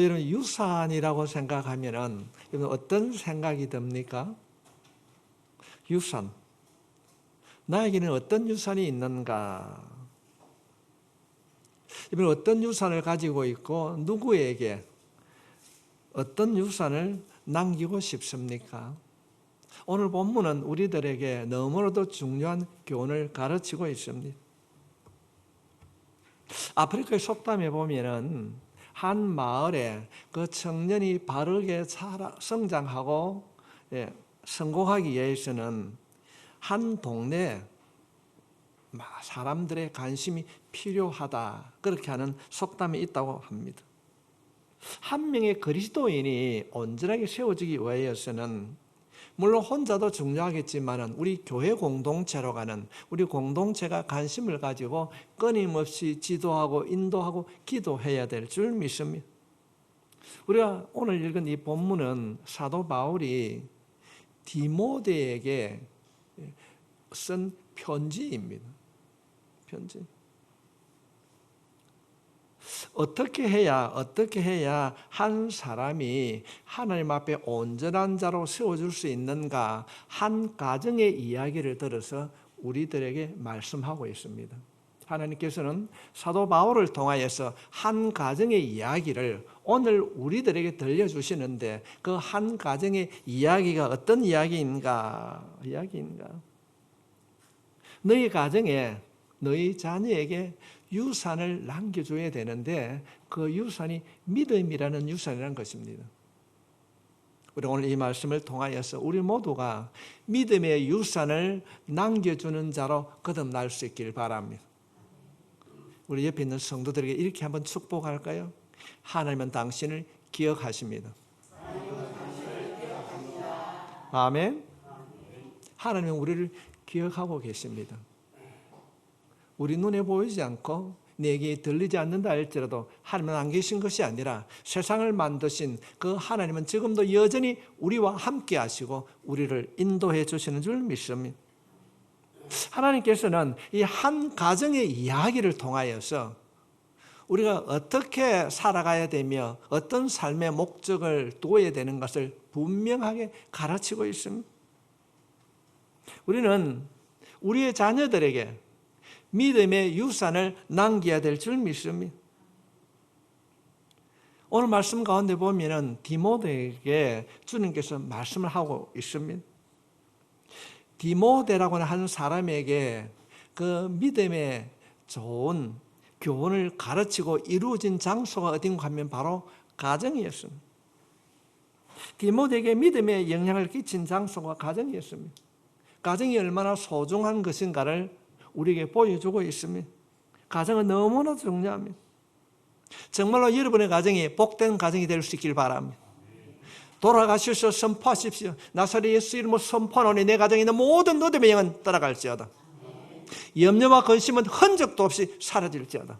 여러분, 유산이라고 생각하면은 여러분 어떤 생각이 듭니까? 유산. 나에게는 어떤 유산이 있는가? 여러분, 어떤 유산을 가지고 있고 누구에게 어떤 유산을 남기고 싶습니까? 오늘 본문은 우리들에게 너무나도 중요한 교훈을 가르치고 있습니다. 아프리카의 속담에 보면은 한 마을에 그 청년이 바르게 성장하고 성공하기 위해서는 한 동네에 사람들의 관심이 필요하다, 그렇게 하는 속담이 있다고 합니다. 한 명의 그리스도인이 온전하게 세워지기 위해서는 물론 혼자도 중요하겠지만 우리 교회 공동체로 가는 우리 공동체가 관심을 가지고 끊임없이 지도하고 인도하고 기도해야 될 줄 믿습니다. 우리가 오늘 읽은 이 본문은 사도 바울이 디모데에게 쓴 편지입니다. 편지. 어떻게 해야 한 사람이 하나님 앞에 온전한 자로 세워줄 수 있는가? 한 가정의 이야기를 들어서 우리들에게 말씀하고 있습니다. 하나님께서는 사도 바울을 통하여서 한 가정의 이야기를 오늘 우리들에게 들려주시는데 그 한 가정의 이야기가 어떤 이야기인가? 너희 가정에 너희 자녀에게 유산을 남겨줘야 되는데 그 유산이 믿음이라는 유산이라는 것입니다. 우리 오늘 이 말씀을 통하여서 우리 모두가 믿음의 유산을 남겨주는 자로 거듭날 수 있길 바랍니다. 우리 옆에 있는 성도들에게 이렇게 한번 축복할까요? 하나님은 당신을 기억하십니다. 아멘. 하나님은 우리를 기억하고 계십니다. 우리 눈에 보이지 않고 내게 들리지 않는다 할지라도 하나님은 안 계신 것이 아니라 세상을 만드신 그 하나님은 지금도 여전히 우리와 함께 하시고 우리를 인도해 주시는 줄 믿습니다. 하나님께서는 이 한 가정의 이야기를 통하여서 우리가 어떻게 살아가야 되며 어떤 삶의 목적을 두어야 되는 것을 분명하게 가르치고 있습니다. 우리는 우리의 자녀들에게 믿음의 유산을 남겨야 될 줄 믿습니다. 오늘 말씀 가운데 보면은 디모데에게 주님께서 말씀을 하고 있습니다. 디모데라고 하는 사람에게 그 믿음의 좋은 교훈을 가르치고 이루어진 장소가 어딘가 하면 바로 가정이었습니다. 디모데에게 믿음의 영향을 끼친 장소가 가정이었습니다. 가정이 얼마나 소중한 것인가를 우리에게 보여주고 있습니다. 가정은 너무나 중요합니다. 정말로 여러분의 가정이 복된 가정이 될 수 있길 바랍니다. 돌아가셔서 선포하십시오. 나사렛 예수 이름으로 선포하노니 내 가정에 있는 모든 어둠의 영은 떠나갈지어다. 염려와 근심은 흔적도 없이 사라질지어다.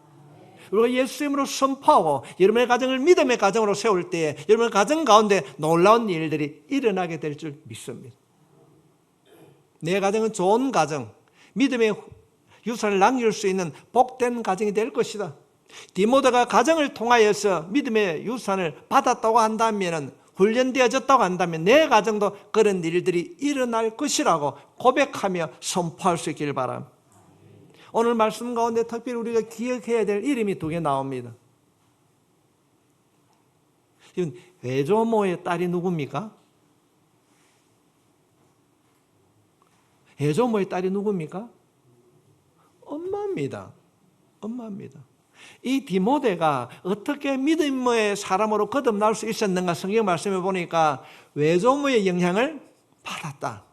우리가 예수 이름으로 선포하고 여러분의 가정을 믿음의 가정으로 세울 때에 여러분의 가정 가운데 놀라운 일들이 일어나게 될 줄 믿습니다. 내 가정은 좋은 가정, 믿음의 유산을 남길 수 있는 복된 가정이 될 것이다. 디모데가 가정을 통하여서 믿음의 유산을 받았다고 한다면, 훈련되어졌다고 한다면 내 가정도 그런 일들이 일어날 것이라고 고백하며 선포할 수 있기를 바랍니다. 오늘 말씀 가운데 특별히 우리가 기억해야 될 이름이 두 개 나옵니다. 이건 외조모의 딸이 누굽니까? 외조모의 딸이 누굽니까? 엄마입니다. 이 디모데가 어떻게 믿음의 사람으로 거듭날 수 있었는가 성경 말씀에 보니까 외조모의 영향을 받았다.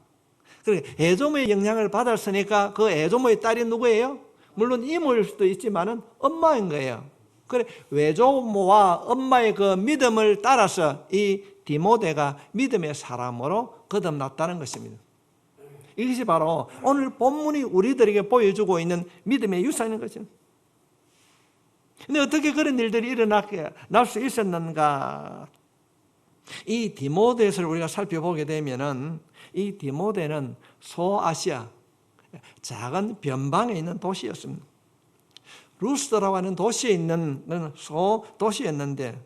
그러니까 외조모의 영향을 받았으니까 그 외조모의 딸이 누구예요? 물론 이모일 수도 있지만은 엄마인 거예요. 그래 외조모와 엄마의 그 믿음을 따라서 이 디모데가 믿음의 사람으로 거듭났다는 것입니다. 이것이 바로 오늘 본문이 우리들에게 보여주고 있는 믿음의 유산인 것입니다. 근데 어떻게 그런 일들이 일어나게 날 수 있었는가? 이 디모데를 우리가 살펴보게 되면은 이 디모데는 소아시아 작은 변방에 있는 도시였습니다. 루스드라고 하는 도시에 있는 소도시였는데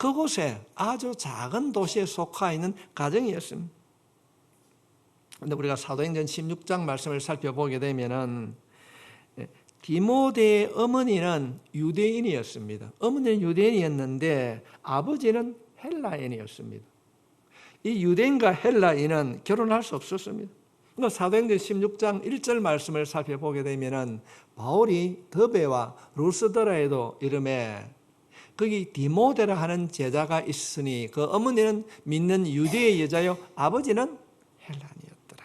그곳에 아주 작은 도시에 속하 있는 가정이었습니다. 그런데 우리가 사도행전 16장 말씀을 살펴보게 되면은 디모데의 어머니는 유대인이었습니다. 어머니는 유대인이었는데 아버지는 헬라인이었습니다. 이 유대인과 헬라인은 결혼할 수 없었습니다. 그러니까 사도행전 16장 1절 말씀을 살펴보게 되면은 바울이 더베와 루스드라에도 이름에 거기 디모데라 하는 제자가 있으니 그 어머니는 믿는 유대의 여자요 아버지는 헬라인이었더라.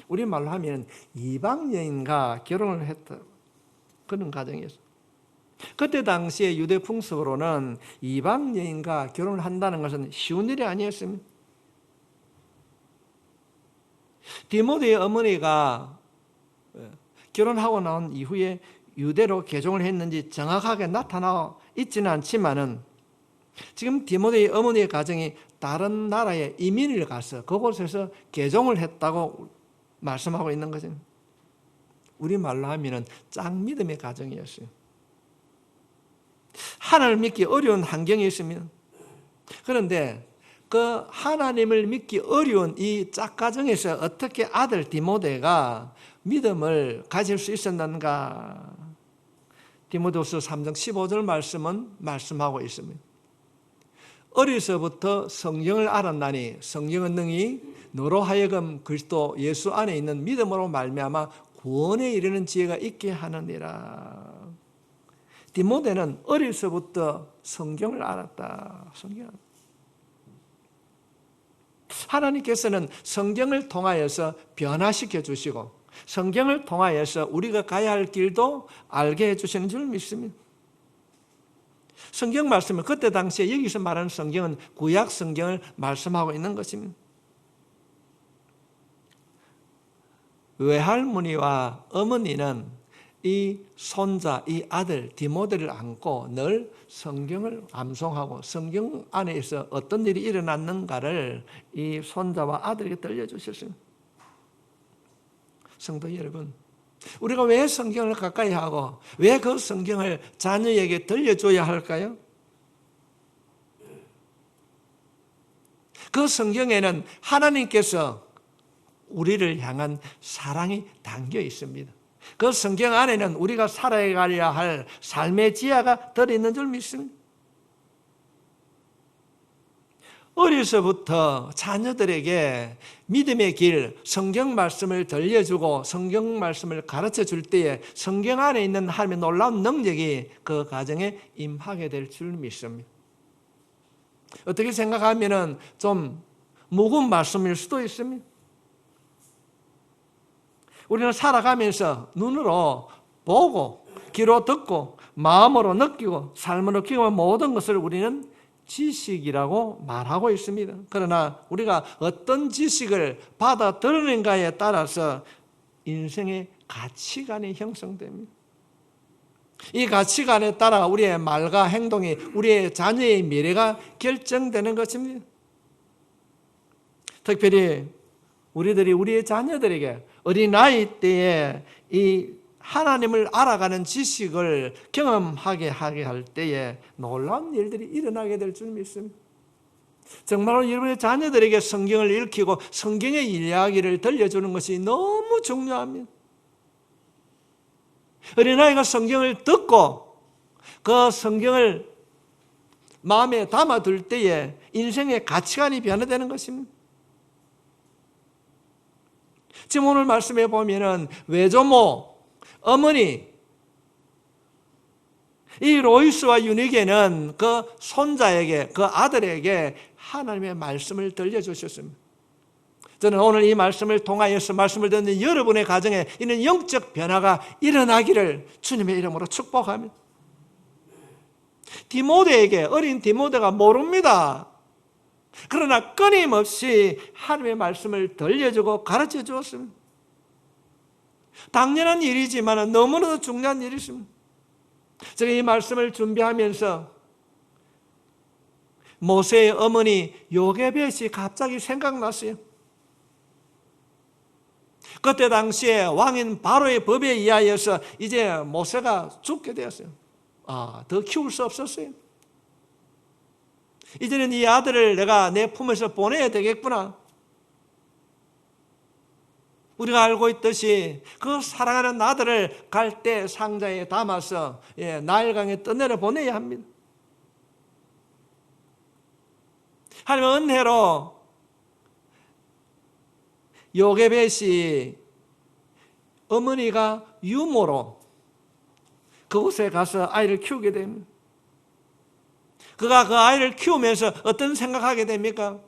우리말로 하면 이방 여인과 결혼을 했다. 그런 가정이었어요. 그때 당시에 유대 풍습으로는 이방 여인과 결혼을 한다는 것은 쉬운 일이 아니었습니다. 디모데의 어머니가 결혼하고 나온 이후에 유대로 개종을 했는지 정확하게 나타나 있지는 않지만은 지금 디모데의 어머니의 가정이 다른 나라에 이민을 가서 그곳에서 개종을 했다고 말씀하고 있는 거죠. 우리말로 하면은 짱 믿음의 가정이었어요. 하나님을 믿기 어려운 환경이 있습니다. 그런데 그 하나님을 믿기 어려운 이 짝가정에서 어떻게 아들 디모데가 믿음을 가질 수 있었는가? 디모데후서 3장 15절 말씀은 말씀하고 있습니다. 어려서부터 성경을 알았나니 성경은 능히 너로 하여금 그리스도 예수 안에 있는 믿음으로 말미암아 구원에 이르는 지혜가 있게 하느니라. 디모데는 어려서부터 성경을 알았다. 하나님께서는 성경을 통하여서 변화시켜 주시고 성경을 통하여서 우리가 가야 할 길도 알게 해주시는 줄 믿습니다. 성경 말씀은 그때 당시에 여기서 말하는 성경은 구약 성경을 말씀하고 있는 것입니다. 외할머니와 어머니는 이 손자, 이 아들 디모데를 안고 늘 성경을 암송하고 성경 안에서 어떤 일이 일어났는가를 이 손자와 아들에게 들려주셨습니다. 성도 여러분, 우리가 왜 성경을 가까이 하고 왜 그 성경을 자녀에게 들려줘야 할까요? 그 성경에는 하나님께서 우리를 향한 사랑이 담겨 있습니다. 그 성경 안에는 우리가 살아가야 할 삶의 지혜가 들어있는 줄 믿습니다. 어려서부터 자녀들에게 믿음의 길, 성경 말씀을 들려주고 성경 말씀을 가르쳐 줄 때에 성경 안에 있는 하나님의 놀라운 능력이 그 가정에 임하게 될 줄 믿습니다. 어떻게 생각하면 좀 무거운 말씀일 수도 있습니다. 우리는 살아가면서 눈으로 보고 귀로 듣고 마음으로 느끼고 삶으로 경험한 모든 것을 우리는 지식이라고 말하고 있습니다. 그러나 우리가 어떤 지식을 받아들이는가에 따라서 인생의 가치관이 형성됩니다. 이 가치관에 따라 우리의 말과 행동이 우리의 자녀의 미래가 결정되는 것입니다. 특별히 우리들이 우리의 자녀들에게 어린 나이 때에 이 하나님을 알아가는 지식을 경험하게 하게 할 때에 놀라운 일들이 일어나게 될 줄 믿습니다. 정말로 여러분의 자녀들에게 성경을 읽히고 성경의 이야기를 들려주는 것이 너무 중요합니다. 어린아이가 성경을 듣고 그 성경을 마음에 담아둘 때에 인생의 가치관이 변화되는 것입니다. 지금 오늘 말씀해 보면은 외조모, 어머니, 이 로이스와 유니게는 그 손자에게, 그 아들에게 하나님의 말씀을 들려주셨습니다. 저는 오늘 이 말씀을 통하여서 말씀을 듣는 여러분의 가정에 이런 영적 변화가 일어나기를 주님의 이름으로 축복합니다. 디모데에게, 어린 디모데가 모릅니다. 그러나 끊임없이 하나님의 말씀을 들려주고 가르쳐 주었습니다. 당연한 일이지만 너무나도 중요한 일이 있습니다. 제가 이 말씀을 준비하면서 모세의 어머니 요게벳이 갑자기 생각났어요. 그때 당시에 왕인 바로의 법에 의하여서 이제 모세가 죽게 되었어요. 더 키울 수 없었어요. 이제는 이 아들을 내가 내 품에서 보내야 되겠구나. 우리가 알고 있듯이 그 사랑하는 아들을 갈대 상자에 담아서 나일강에 떠내려 보내야 합니다. 하나님은 은혜로 요게벳이 어머니가 유모로 그곳에 가서 아이를 키우게 됩니다. 그가 그 아이를 키우면서 어떤 생각하게 됩니까?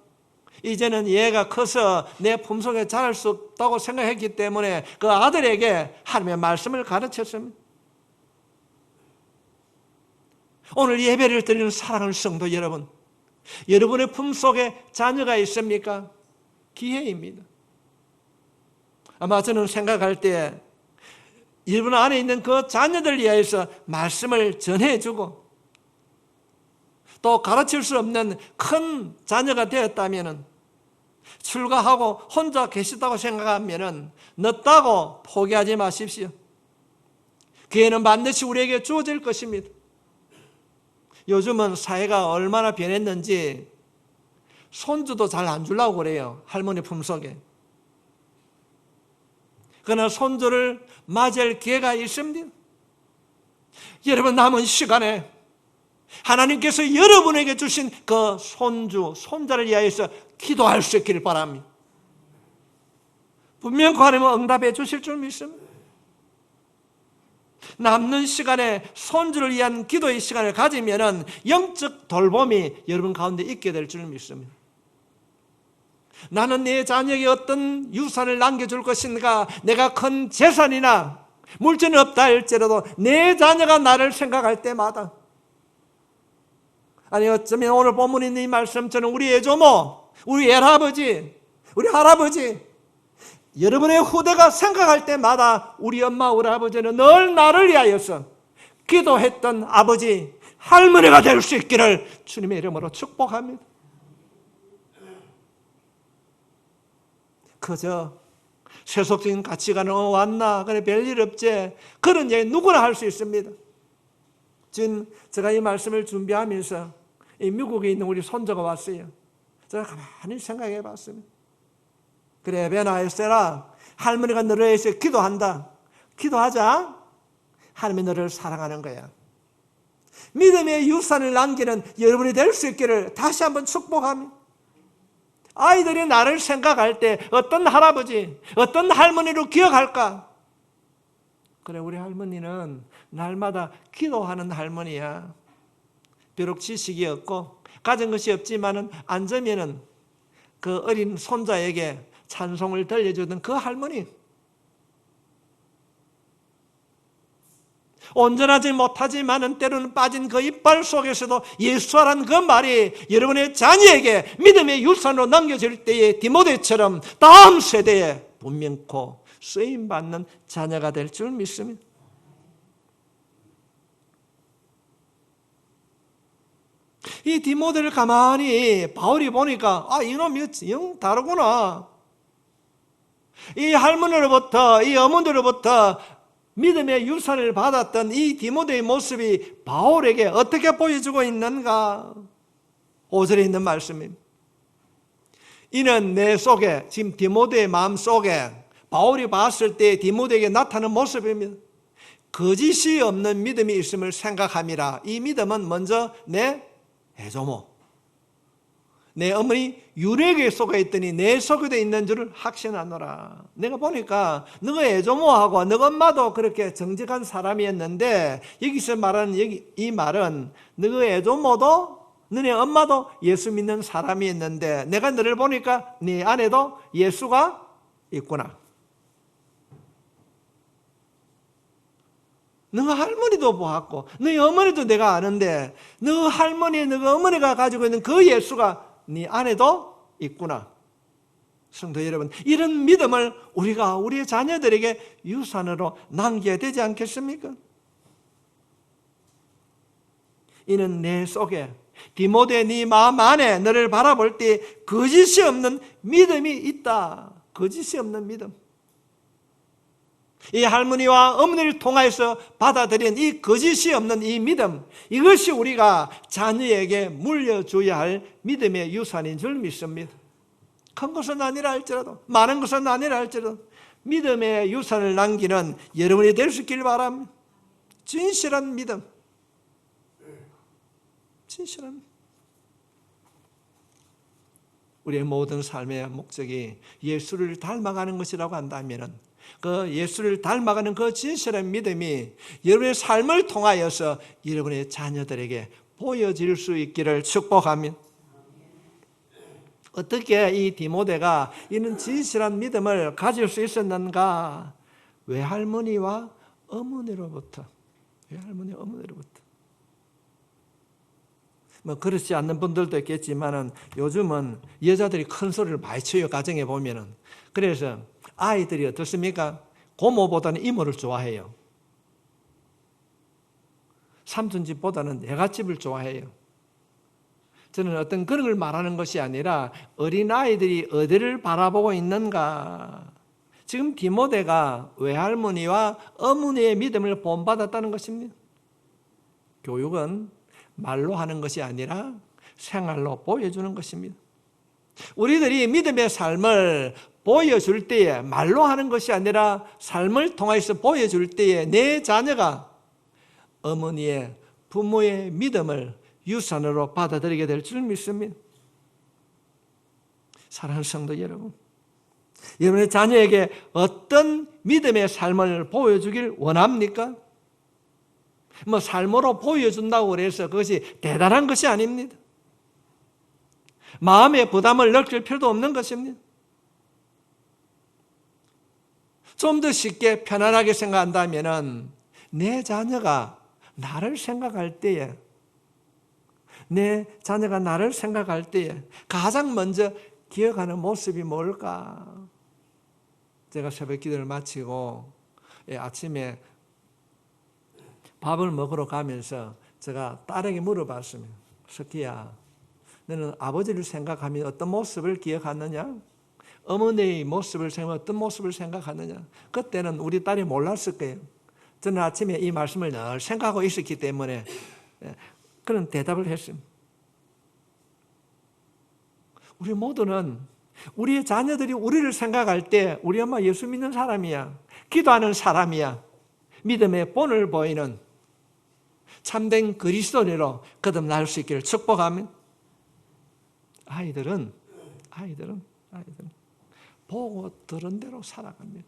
이제는 얘가 커서 내 품속에 자랄 수 없다고 생각했기 때문에 그 아들에게 하나님의 말씀을 가르쳤습니다. 오늘 예배를 드리는 사랑하는 성도 여러분, 여러분의 품속에 자녀가 있습니까? 기회입니다. 아마 저는 생각할 때 여러분 안에 있는 그 자녀들 위해서 말씀을 전해주고 또 가르칠 수 없는 큰 자녀가 되었다면 출가하고 혼자 계시다고 생각하면 늦다고 포기하지 마십시오. 기회는 반드시 우리에게 주어질 것입니다. 요즘은 사회가 얼마나 변했는지 손주도 잘 안 주려고 그래요. 할머니 품속에. 그러나 손주를 맞이할 기회가 있습니다. 여러분 남은 시간에 하나님께서 여러분에게 주신 그 손주, 손자를 위하여서 기도할 수 있기를 바랍니다. 분명 하나님은 응답해 주실 줄 믿습니다. 남는 시간에 손주를 위한 기도의 시간을 가지면 영적 돌봄이 여러분 가운데 있게 될 줄 믿습니다. 나는 내 자녀에게 어떤 유산을 남겨줄 것인가? 내가 큰 재산이나 물질은 없다 할지라도 내 자녀가 나를 생각할 때마다, 아니 어쩌면 오늘 본문에 있는 이 말씀처럼 우리 애조모, 우리 할아버지, 우리 할아버지, 여러분의 후대가 생각할 때마다 우리 엄마, 우리 아버지는 늘 나를 위하여서 기도했던 아버지, 할머니가 될 수 있기를 주님의 이름으로 축복합니다. 그저 세속적인 가치관은 왔나 그래 별일 없지, 그런 얘기 누구나 할 수 있습니다. 지금 제가 이 말씀을 준비하면서 이 미국에 있는 우리 손자가 왔어요. 제가 가만히 생각해 봤습니다. 그래 베나에세라, 할머니가 너를 위해서 기도한다. 기도하자. 하나님이 너를 사랑하는 거야. 믿음의 유산을 남기는 여러분이 될 수 있기를 다시 한번 축복합니다. 아이들이 나를 생각할 때 어떤 할아버지, 어떤 할머니로 기억할까? 그래 우리 할머니는 날마다 기도하는 할머니야. 비록 지식이 없고 가진 것이 없지만은 앉으면은 그 어린 손자에게 찬송을 들려주던 그 할머니. 온전하지 못하지만은 때로는 빠진 그 이빨 속에서도 예수라는 그 말이 여러분의 자녀에게 믿음의 유산으로 남겨질 때에 디모데처럼 다음 세대에 분명코 쓰임받는 자녀가 될 줄 믿습니다. 이 디모데를 가만히 바울이 보니까 이놈이 영 다르구나. 이 할머니로부터, 이 어머니로부터 믿음의 유산을 받았던 이 디모데의 모습이 바울에게 어떻게 보여주고 있는가? 5절에 있는 말씀입니다. 이는 내 속에, 지금 디모데의 마음 속에 바울이 봤을 때 디모데에게 나타나는 모습입니다. 거짓이 없는 믿음이 있음을 생각함이라. 이 믿음은 먼저 내 애조모, 내 어머니 유래에 속에 있더니 내 속에도 있는 줄을 확신하노라. 내가 보니까 너가 애조모하고 너 엄마도 그렇게 정직한 사람이었는데, 여기서 말하는 이 말은 너가 애조모도 너네 엄마도 예수 믿는 사람이었는데 내가 너를 보니까 네 안에도 예수가 있구나. 너 할머니도 보았고 너희 어머니도 내가 아는데 너 할머니, 너 어머니가 가지고 있는 그 예수가 네 안에도 있구나. 성도 여러분, 이런 믿음을 우리가 우리의 자녀들에게 유산으로 남겨야 되지 않겠습니까? 이는 내 속에, 디모데 네 마음 안에 너를 바라볼 때 거짓이 없는 믿음이 있다. 거짓이 없는 믿음. 이 할머니와 어머니를 통하여서 받아들인 이 거짓이 없는 이 믿음, 이것이 우리가 자녀에게 물려줘야 할 믿음의 유산인 줄 믿습니다. 큰 것은 아니라 할지라도, 많은 것은 아니라 할지라도 믿음의 유산을 남기는 여러분이 될 수 있길 바랍니다. 진실한 믿음, 진실한 우리의 모든 삶의 목적이 예수를 닮아가는 것이라고 한다면 그 예수를 닮아가는 그 진실한 믿음이 여러분의 삶을 통하여서 여러분의 자녀들에게 보여질 수 있기를 축복합니다. 어떻게 이 디모데가 이런 진실한 믿음을 가질 수 있었는가? 외할머니와 어머니로부터. 외할머니와 어머니로부터. 뭐 그렇지 않는 분들도 있겠지만은 요즘은 여자들이 큰 소리를 많이 쳐요. 가정에 보면은. 그래서 아이들이 어떻습니까? 고모보다는 이모를 좋아해요. 삼촌집보다는 내갓집을 좋아해요. 저는 어떤 그런 걸 말하는 것이 아니라 어린아이들이 어디를 바라보고 있는가. 지금 디모데가 외할머니와 어머니의 믿음을 본받았다는 것입니다. 교육은 말로 하는 것이 아니라 생활로 보여주는 것입니다. 우리들이 믿음의 삶을 보여줄 때에 말로 하는 것이 아니라 삶을 통해서 보여줄 때에 내 자녀가 어머니의 부모의 믿음을 유산으로 받아들이게 될 줄 믿습니다. 사랑하는 성도 여러분, 여러분의 자녀에게 어떤 믿음의 삶을 보여주길 원합니까? 뭐 삶으로 보여준다고 해서 그것이 대단한 것이 아닙니다. 마음의 부담을 느낄 필요도 없는 것입니다. 좀 더 쉽게 편안하게 생각한다면 내 자녀가 나를 생각할 때에 가장 먼저 기억하는 모습이 뭘까? 제가 새벽 기도를 마치고 아침에 밥을 먹으러 가면서 제가 딸에게 물어봤습니다. 석희야, 너는 아버지를 생각하면 어떤 모습을 기억하느냐? 어머니의 모습을 생각하면 어떤 모습을 생각하느냐? 그때는 우리 딸이 몰랐을 거예요. 저는 아침에 이 말씀을 늘 생각하고 있었기 때문에 그런 대답을 했습니다. 우리 모두는 우리의 자녀들이 우리를 생각할 때 우리 엄마 예수 믿는 사람이야, 기도하는 사람이야, 믿음의 본을 보이는 참된 그리스도인으로 거듭날 수 있기를 축복하며, 아이들은 보고 들은 대로 살아갑니다.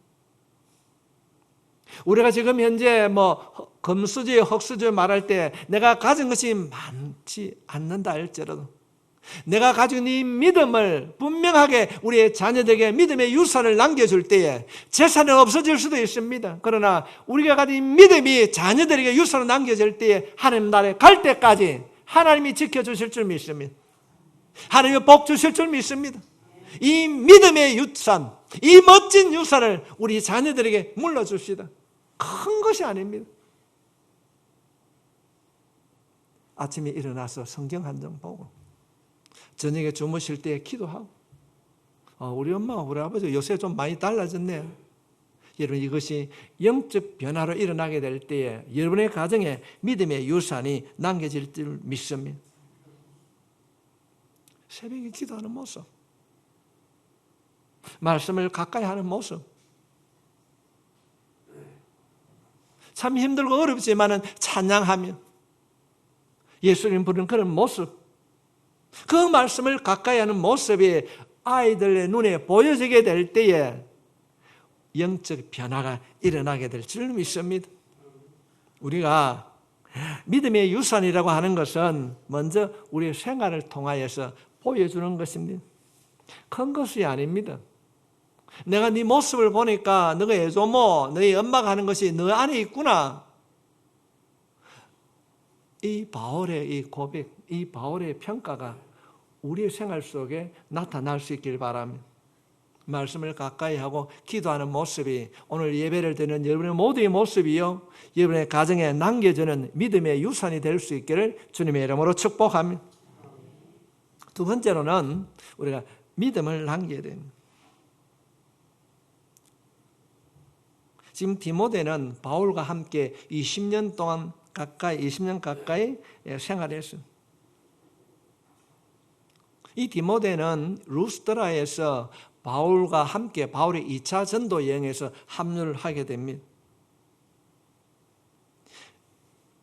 우리가 지금 현재 금수저, 흙수저 말할 때 내가 가진 것이 많지 않는다 할지라도 내가 가진 이 믿음을 분명하게 우리의 자녀들에게 믿음의 유산을 남겨줄 때에 재산은 없어질 수도 있습니다. 그러나 우리가 가진 믿음이 자녀들에게 유산을 남겨줄 때에 하나님 나라에 갈 때까지 하나님이 지켜주실 줄 믿습니다. 하나님이 복 주실 줄 믿습니다. 이 믿음의 유산, 이 멋진 유산을 우리 자녀들에게 물려줍시다. 큰 것이 아닙니다. 아침에 일어나서 성경 한 장 보고 저녁에 주무실 때 기도하고, 우리 엄마, 우리 아버지 요새 좀 많이 달라졌네요. 여러분, 이것이 영적 변화로 일어나게 될 때에 여러분의 가정에 믿음의 유산이 남겨질 줄 믿습니다. 새벽에 기도하는 모습, 말씀을 가까이 하는 모습, 참 힘들고 어렵지만은 찬양하며 예수님 부르는 그런 모습, 그 말씀을 가까이 하는 모습이 아이들의 눈에 보여지게 될 때에 영적 변화가 일어나게 될 줄 믿습니다. 우리가 믿음의 유산이라고 하는 것은 먼저 우리의 생활을 통하여서 보여주는 것입니다. 큰 것이 아닙니다. 내가 네 모습을 보니까 너가 애조모, 너희 엄마가 하는 것이 너 안에 있구나. 이 바울의 이 고백, 이 바울의 평가가 우리의 생활 속에 나타날 수 있길 바랍니다. 말씀을 가까이 하고 기도하는 모습이 오늘 예배를 드리는 여러분의 모두의 모습이요, 여러분의 가정에 남겨주는 믿음의 유산이 될 수 있기를 주님의 이름으로 축복합니다. 두 번째로는 우리가 믿음을 남겨야 됩니다. 지금 디모데는 바울과 함께 20년 가까이 생활했어요. 이 디모데는 루스드라에서 바울과 함께 바울의 2차 전도 여행에서 합류를 하게 됩니다.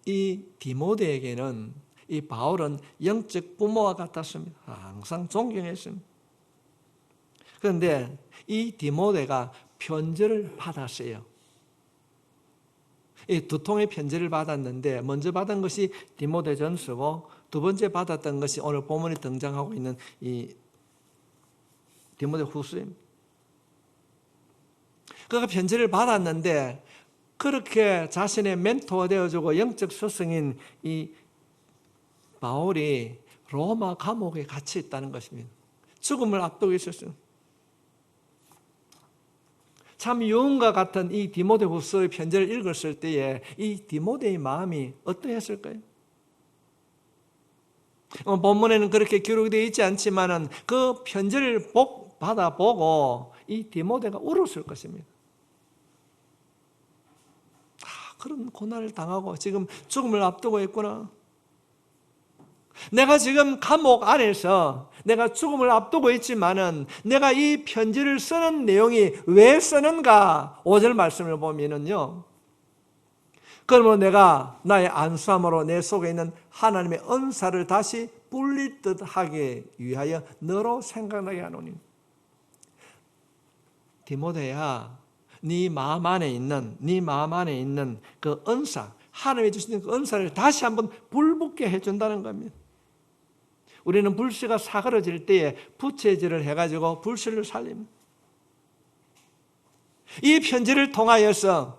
이 디모데에게는 이 바울은 영적 부모와 같았습니다. 항상 존경했습니다. 그런데 이 디모데가 편지를 받았어요. 이 두 통의 편지를 받았는데 먼저 받은 것이 디모데전서고 두 번째 받았던 것이 오늘 본문에 등장하고 있는 이 디모데후서입니다. 그가 편지를 받았는데 그렇게 자신의 멘토가 되어주고 영적 스승인 이 바울이 로마 감옥에 갇혀 있다는 것입니다. 죽음을 앞두고 있었어요. 참 유언과 같은 이 디모데후서의 편지를 읽었을 때에 이 디모데의 마음이 어떠했을까요? 본문에는 그렇게 기록이 되어 있지 않지만 그 편지를 받아보고 이 디모데가 울었을 것입니다. 그런 고난을 당하고 지금 죽음을 앞두고 있구나. 내가 지금 감옥 안에서 내가 죽음을 앞두고 있지만은 내가 이 편지를 쓰는 내용이 왜 쓰는가? 5절 말씀을 보면은요. 그러므로 내가 나의 안수함으로 내 속에 있는 하나님의 은사를 다시 불릴 듯 하기 위하여 너로 생각나게 하노니. 디모데야, 네 마음 안에 있는 그 은사, 하나님이 주시는 그 은사를 다시 한번 불붙게 해준다는 겁니다. 우리는 불씨가 사그러질 때에 부채질을 해가지고 불씨를 살립니다. 이 편지를 통하여서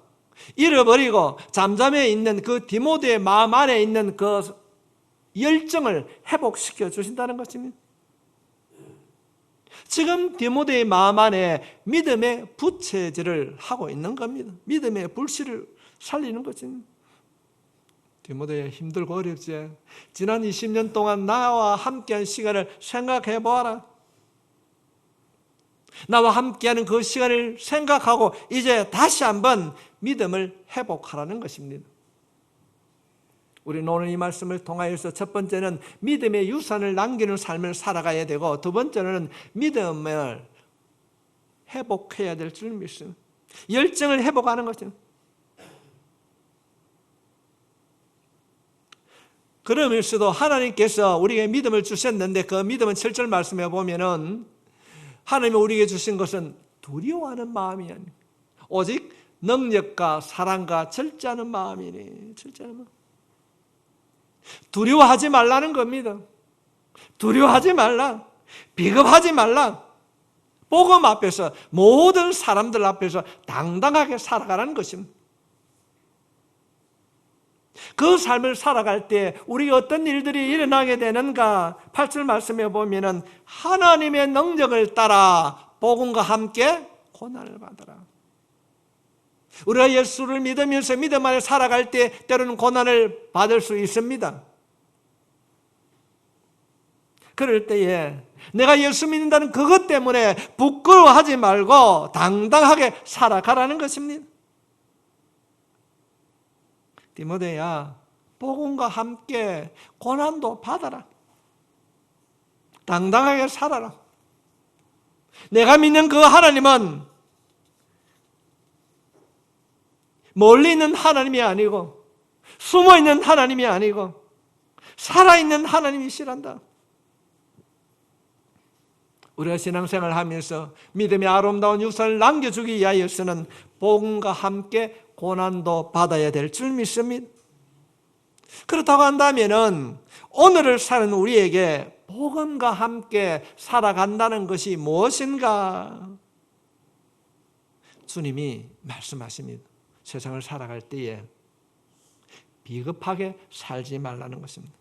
잃어버리고 잠잠해 있는 그 디모데의 마음 안에 있는 그 열정을 회복시켜 주신다는 것입니다. 지금 디모데의 마음 안에 믿음의 부채질을 하고 있는 겁니다. 믿음의 불씨를 살리는 것입니다. 디모데야, 힘들고 어렵지? 지난 20년 동안 나와 함께한 시간을 생각해 보아라. 나와 함께하는 그 시간을 생각하고 이제 다시 한번 믿음을 회복하라는 것입니다. 우리는 오늘 이 말씀을 통하여서 첫 번째는 믿음의 유산을 남기는 삶을 살아가야 되고 두 번째는 믿음을 회복해야 될 줄 믿습니다. 열정을 회복하는 것입니다. 그러면서도 하나님께서 우리에게 믿음을 주셨는데 그 믿음은 7절 말씀에 보면은 하나님이 우리에게 주신 것은 두려워하는 마음이 아니에요. 오직 능력과 사랑과 절제하는 마음이니. 절제하는 마음. 두려워하지 말라는 겁니다. 두려워하지 말라. 비겁하지 말라. 복음 앞에서 모든 사람들 앞에서 당당하게 살아가라는 것입니다. 그 삶을 살아갈 때 우리가 어떤 일들이 일어나게 되는가? 8절 말씀에 보면은 하나님의 능력을 따라 복음과 함께 고난을 받아라. 우리가 예수를 믿으면서 믿음 안에 살아갈 때 때로는 고난을 받을 수 있습니다. 그럴 때에 내가 예수 믿는다는 그것 때문에 부끄러워하지 말고 당당하게 살아가라는 것입니다. 디모데야, 복음과 함께 고난도 받아라. 당당하게 살아라. 내가 믿는 그 하나님은 멀리 있는 하나님이 아니고 숨어 있는 하나님이 아니고 살아있는 하나님이시란다. 우리가 신앙생활을 하면서 믿음의 아름다운 유산을 남겨주기 위하여서는 복음과 함께 고난도 받아야 될 줄 믿습니다. 그렇다고 한다면 오늘을 사는 우리에게 복음과 함께 살아간다는 것이 무엇인가? 주님이 말씀하십니다. 세상을 살아갈 때에 비겁하게 살지 말라는 것입니다.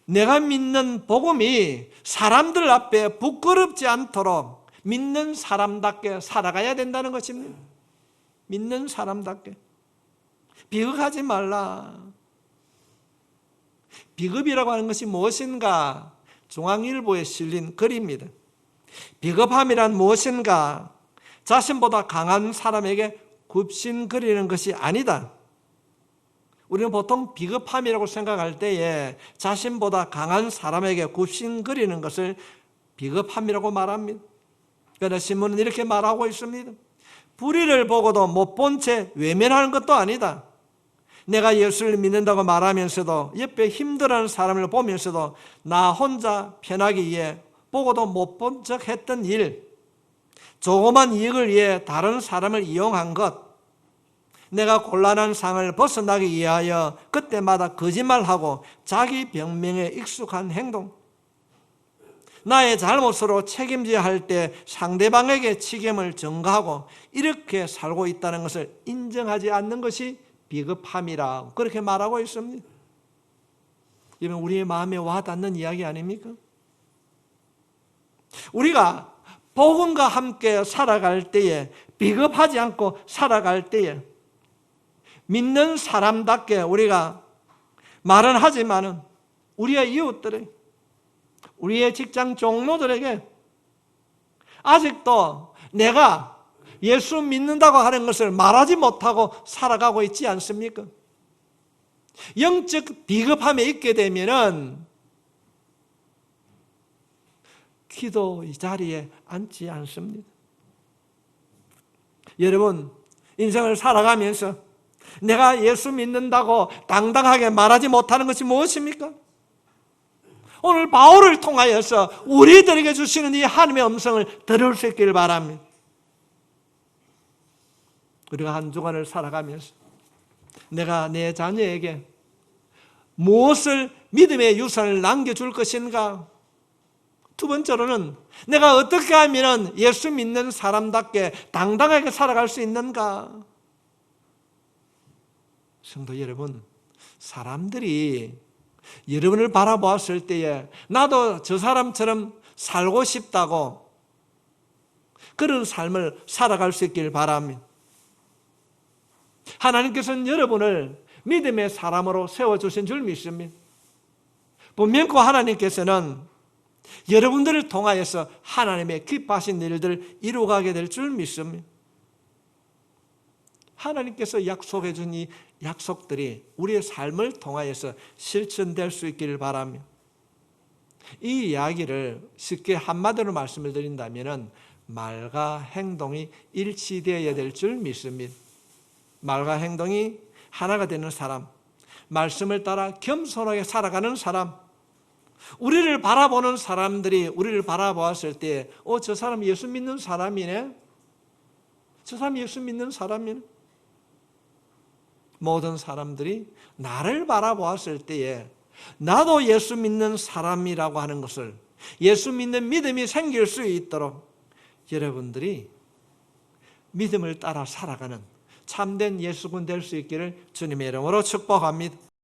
내가 믿는 복음이 사람들 앞에 부끄럽지 않도록 믿는 사람답게 살아가야 된다는 것입니다. 믿는 사람답게. 비겁하지 말라. 비겁이라고 하는 것이 무엇인가? 중앙일보에 실린 글입니다. 비겁함이란 무엇인가? 자신보다 강한 사람에게 굽신거리는 것이 아니다. 우리는 보통 비겁함이라고 생각할 때에 자신보다 강한 사람에게 굽신거리는 것을 비겁함이라고 말합니다. 그러나 신문은 이렇게 말하고 있습니다. 불의를 보고도 못 본 채 외면하는 것도 아니다. 내가 예수를 믿는다고 말하면서도 옆에 힘들어하는 사람을 보면서도 나 혼자 편하기 위해 보고도 못 본 척 했던 일, 조그만 이익을 위해 다른 사람을 이용한 것, 내가 곤란한 상을 벗어나기 위하여 그때마다 거짓말하고 자기 변명에 익숙한 행동, 나의 잘못으로 책임져야 할 때 상대방에게 책임을 전가하고 이렇게 살고 있다는 것을 인정하지 않는 것이 비겁함이라 그렇게 말하고 있습니다. 이건 우리의 마음에 와닿는 이야기 아닙니까? 우리가 복음과 함께 살아갈 때에, 비겁하지 않고 살아갈 때에 믿는 사람답게 우리가 말은 하지만은 우리의 이웃들에게, 우리의 직장 종로들에게 아직도 내가 예수 믿는다고 하는 것을 말하지 못하고 살아가고 있지 않습니까? 영적 비겁함에 있게 되면은 기도의 자리에 앉지 않습니다. 여러분, 인생을 살아가면서 내가 예수 믿는다고 당당하게 말하지 못하는 것이 무엇입니까? 오늘 바울을 통하여서 우리들에게 주시는 이 하나님의 음성을 들을 수 있기를 바랍니다. 우리가 한 주간을 살아가면서 내가 내 자녀에게 무엇을 믿음의 유산을 남겨줄 것인가? 두 번째로는 내가 어떻게 하면 예수 믿는 사람답게 당당하게 살아갈 수 있는가? 성도 여러분, 사람들이 여러분을 바라보았을 때에 나도 저 사람처럼 살고 싶다고 그런 삶을 살아갈 수 있길 바랍니다. 하나님께서는 여러분을 믿음의 사람으로 세워주신 줄 믿습니다. 분명코 하나님께서는 여러분들을 통하여서 하나님의 기뻐하신 일들을 이루어가게 될 줄 믿습니다. 하나님께서 약속해 준 이 약속들이 우리의 삶을 통하여서 실천될 수 있기를 바랍니다. 이 이야기를 쉽게 한마디로 말씀을 드린다면 말과 행동이 일치되어야 될 줄 믿습니다. 말과 행동이 하나가 되는 사람, 말씀을 따라 겸손하게 살아가는 사람, 우리를 바라보는 사람들이 우리를 바라보았을 때 저 사람 예수 믿는 사람이네? 저 사람 예수 믿는 사람이네? 모든 사람들이 나를 바라보았을 때에 나도 예수 믿는 사람이라고 하는 것을, 예수 믿는 믿음이 생길 수 있도록 여러분들이 믿음을 따라 살아가는 참된 예수군 될 수 있기를 주님의 이름으로 축복합니다.